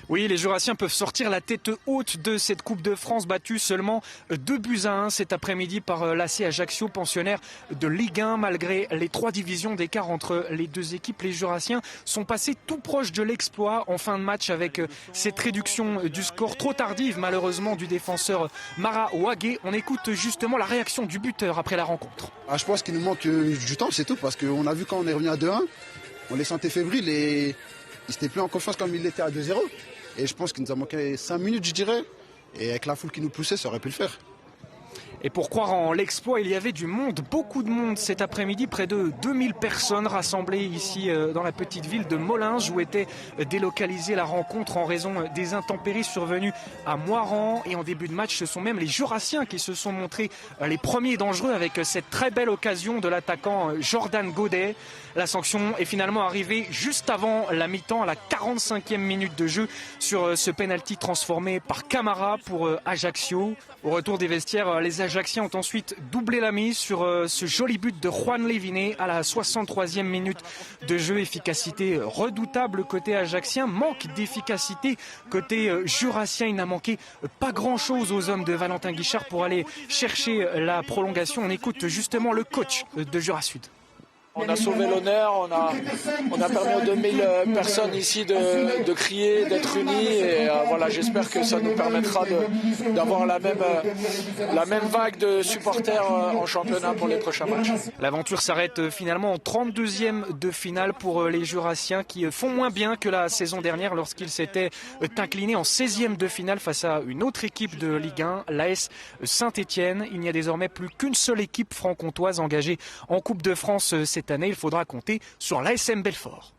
Oui, les Jurassiens peuvent sortir la tête haute de cette Coupe de France, battue seulement 2-1 cet après-midi par l'AC Ajaccio, pensionnaire de Ligue 1. Malgré les 3 divisions d'écart entre les deux équipes, les Jurassiens sont passés tout proche de l'exploit en fin de match avec cette réduction du score trop tardive malheureusement du défenseur Mara Ouagé. On écoute justement la réaction du buteur après la rencontre. Je pense qu'il nous manque du temps, c'est tout, parce qu'on a vu quand on est revenu à 2-1, on les sentait fébriles et ils n'étaient plus en confiance comme ils l'étaient à 2-0. Et je pense qu'il nous a manqué 5 minutes, je dirais. Et avec la foule qui nous poussait, ça aurait pu le faire. Et pour croire en l'exploit, il y avait du monde, beaucoup de monde cet après-midi, près de 2000 personnes rassemblées ici dans la petite ville de Molins où était délocalisée la rencontre en raison des intempéries survenues à Moirans. Et en début de match, ce sont même les Jurassiens qui se sont montrés les premiers dangereux avec cette très belle occasion de l'attaquant Jordan Godet. La sanction est finalement arrivée juste avant la mi-temps, à la 45e minute de jeu, sur ce penalty transformé par Camara pour Ajaccio. Au retour des vestiaires, les Ajacciens ont ensuite doublé la mise sur ce joli but de Juan Léviné à la 63e minute de jeu. Efficacité redoutable côté Ajaccien, manque d'efficacité côté Jurassien. Il n'a manqué pas grand-chose aux hommes de Valentin Guichard pour aller chercher la prolongation. On écoute justement le coach de Jura Sud. On a sauvé l'honneur, on a permis aux 2000 personnes ici de crier, d'être unis et voilà, j'espère que ça nous permettra d'avoir la même vague de supporters en championnat pour les prochains matchs. L'aventure s'arrête finalement en 32e de finale pour les Jurassiens qui font moins bien que la saison dernière lorsqu'ils s'étaient inclinés en 16e de finale face à une autre équipe de Ligue 1, l'AS Saint-Étienne. Il n'y a désormais plus qu'une seule équipe franc-comtoise engagée en Coupe de France cette année. Il faudra compter sur l'ASM Belfort.